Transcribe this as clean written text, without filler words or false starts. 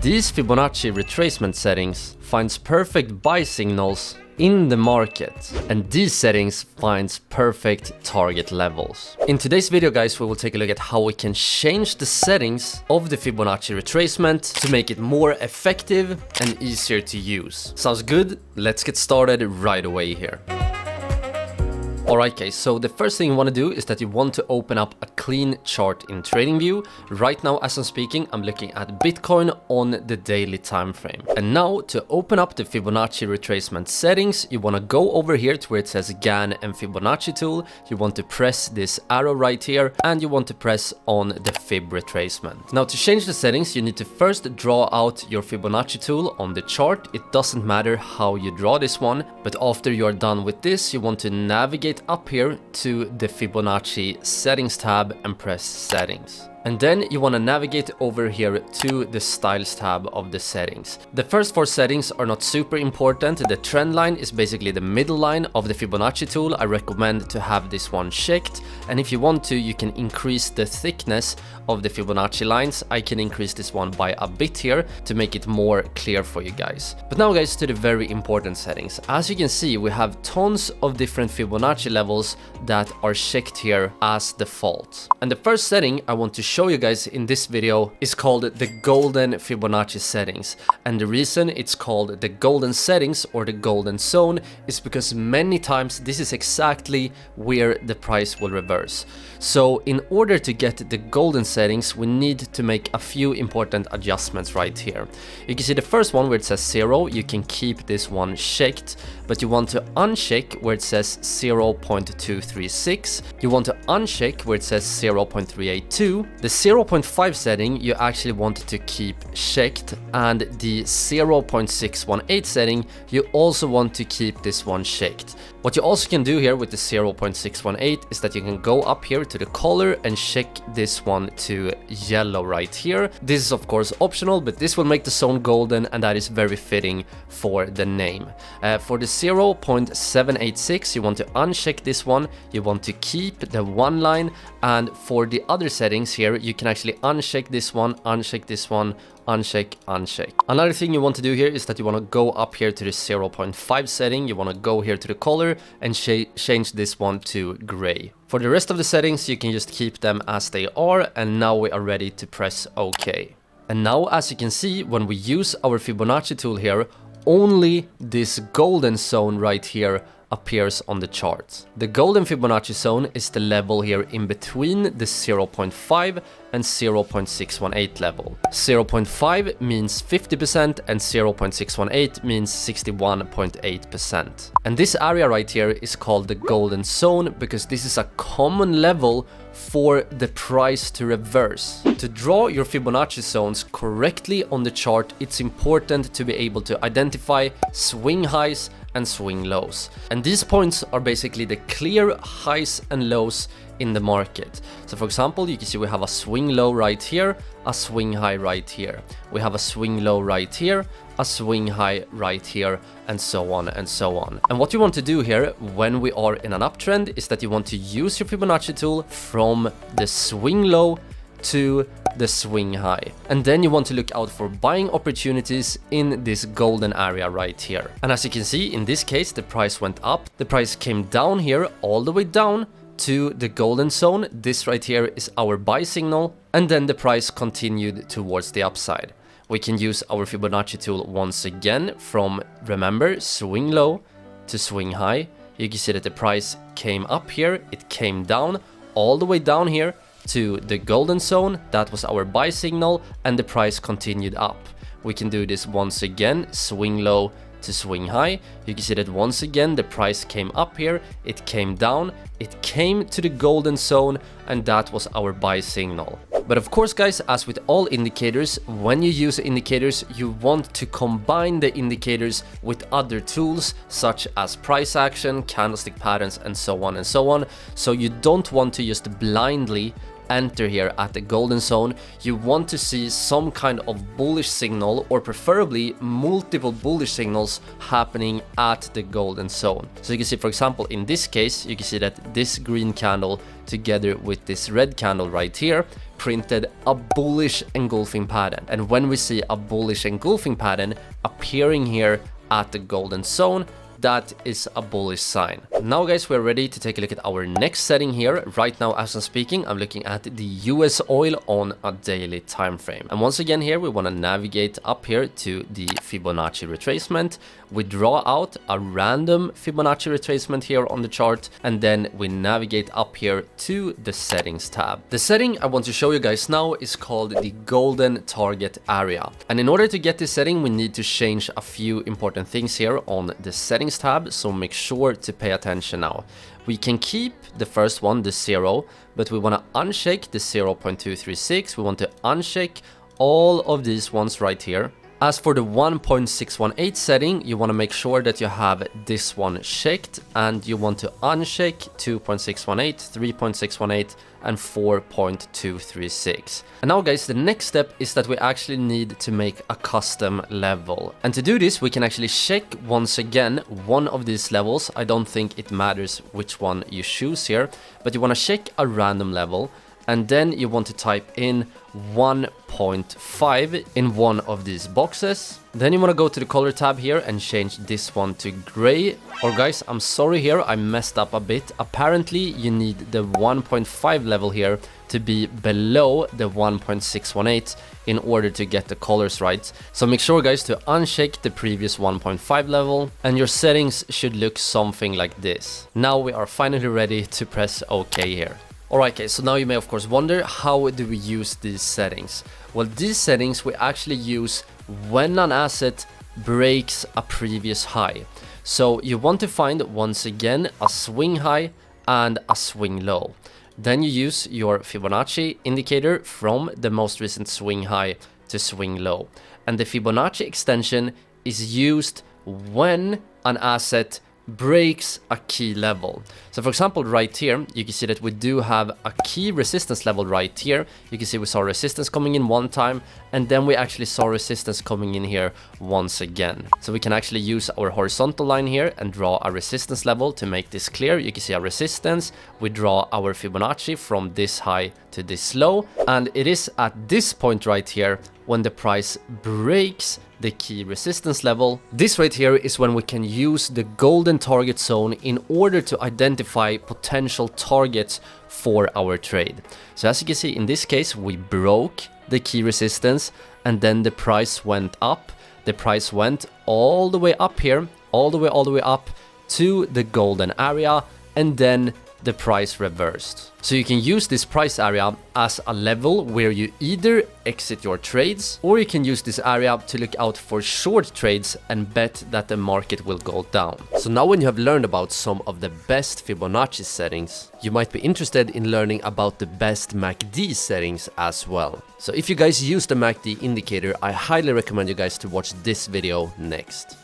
these Fibonacci retracement settings finds perfect buy signals in the market, and these settings finds perfect target levels. In today's video, guys, we will take a look at how we can change the settings of the Fibonacci retracement to make it more effective and easier to use. Sounds good? Let's get started right away here. Alright guys, so the first thing you want to do is that you want to open up a clean chart in TradingView. Right now, as I'm speaking, I'm looking at Bitcoin on the daily time frame. And now to open up the Fibonacci retracement settings, you want to go over here to where it says GAN and Fibonacci tool. You want to press this arrow right here and you want to press on the Fib retracement. Now to change the settings, you need to first draw out your Fibonacci tool on the chart. It doesn't matter how you draw this one, but after you're done with this, you want to navigate up here to the Fibonacci settings tab and press settings. And then you want to navigate over here to the styles tab of the settings. The first four settings are not super important. The trend line is basically the middle line of the Fibonacci tool. I recommend to have this one checked. And if you want to, you can increase the thickness of the Fibonacci lines. I can increase this one by a bit here to make it more clear for you guys. But now guys, to the very important settings. As you can see, we have tons of different Fibonacci levels that are checked here as default. And the first setting I want to show you guys in this video is called the golden Fibonacci settings. And the reason it's called the golden settings or the golden zone is because many times this is exactly where the price will reverse. So in order to get the golden settings, we need to make a few important adjustments right here. You can see the first one where it says 0, you can keep this one checked, but you want to uncheck where it says 0.236. You want to uncheck where it says 0.382. The 0.5 setting you actually want to keep checked, and the 0.618 setting you also want to keep this one checked. What you also can do here with the 0.618 is that you can go up here to the color and check this one to yellow right here. This is of course optional, but this will make the zone golden, and that is very fitting for the name. For the 0.786 you want to uncheck this one, you want to keep the one line, and for the other settings here you can actually uncheck this one, uncheck this one, uncheck, uncheck. Another thing you want to do here is that you want to go up here to the 0.5 setting, you want to go here to the color and change this one to gray. For the rest of the settings you can just keep them as they are, and now we are ready to press OK. And now as you can see, when we use our Fibonacci tool here, only this golden zone right here appears on the chart. The golden Fibonacci zone is the level here in between the 0.5 and 0.618 level. 0.5 means 50% and 0.618 means 61.8%. And this area right here is called the golden zone because this is a common level for the price to reverse. To draw your Fibonacci zones correctly on the chart, it's important to be able to identify swing highs and swing lows. And these points are basically the clear highs and lows in the market. So for example, you can see we have a swing low right here, a swing high right here. We have a swing low right here, a swing high right here, and so on and so on. And what you want to do here when we are in an uptrend is that you want to use your Fibonacci tool from the swing low to the swing high, and then you want to look out for buying opportunities in this golden area right here. And as you can see, in this case the price went up, the price came down here all the way down to the golden zone. This right here is our buy signal, and then the price continued towards the upside. We can use our Fibonacci tool once again from, remember, swing low to swing high. You can see that the price came up here, it came down all the way down here to the golden zone. That was our buy signal, and the price continued up. We can do this once again, swing low to swing high. You can see that once again the price came up here, it came down, it came to the golden zone, and that was our buy signal. But of course guys, as with all indicators, when you use indicators you want to combine the indicators with other tools such as price action, candlestick patterns, and so on and so on. So you don't want to just blindly enter here at the golden zone, you want to see some kind of bullish signal, or preferably multiple bullish signals happening at the golden zone. So you can see, for example, in this case, you can see that this green candle together with this red candle right here printed a bullish engulfing pattern. And when we see a bullish engulfing pattern appearing here at the golden zone, that is a bullish sign. Now guys, we're ready to take a look at our next setting here. Right now as I'm speaking, I'm looking at the US oil on a daily time frame. And once again here, we want to navigate up here to the Fibonacci retracement. We draw out a random Fibonacci retracement here on the chart, and then we navigate up here to the settings tab. The setting I want to show you guys now is called the golden target area. And in order to get this setting, we need to change a few important things here on the settings tab, so make sure to pay attention now. We can keep the first one, the 0, but we want to uncheck the 0.236. We want to uncheck all of these ones right here. As for the 1.618 setting, you want to make sure that you have this one checked, and you want to uncheck 2.618, 3.618, and 4.236. And now guys, the next step is that we actually need to make a custom level. And to do this, we can actually check once again one of these levels. I don't think it matters which one you choose here, but you want to check a random level, and then you want to type in 1.5 in one of these boxes. Then you want to go to the color tab here and change this one to gray. Or guys, I'm sorry here, I messed up a bit. Apparently you need the 1.5 level here to be below the 1.618 in order to get the colors right. So make sure guys to uncheck the previous 1.5 level, and your settings should look something like this. Now we are finally ready to press OK here. Alright guys, so now you may of course wonder, how do we use these settings? Well, these settings we actually use when an asset breaks a previous high. So you want to find once again a swing high and a swing low. Then you use your Fibonacci indicator from the most recent swing high to swing low. And the Fibonacci extension is used when an asset breaks a key level. So for example, right here, you can see that we do have a key resistance level right here. You can see we saw resistance coming in one time, and then we actually saw resistance coming in here once again. So we can actually use our horizontal line here and draw a resistance level to make this clear. You can see a resistance. We draw our Fibonacci from this high to this low, and it is at this point right here when the price breaks the key resistance level. This right here is when we can use the golden target zone in order to identify potential targets for our trade. So as you can see, in this case, we broke the key resistance, and then the price went up. The price went all the way up here, all the way up to the golden area, and then the price reversed. So you can use this price area as a level where you either exit your trades, or you can use this area to look out for short trades and bet that the market will go down. So now when you have learned about some of the best Fibonacci settings, you might be interested in learning about the best MACD settings as well. So if you guys use the MACD indicator, I highly recommend you guys to watch this video next.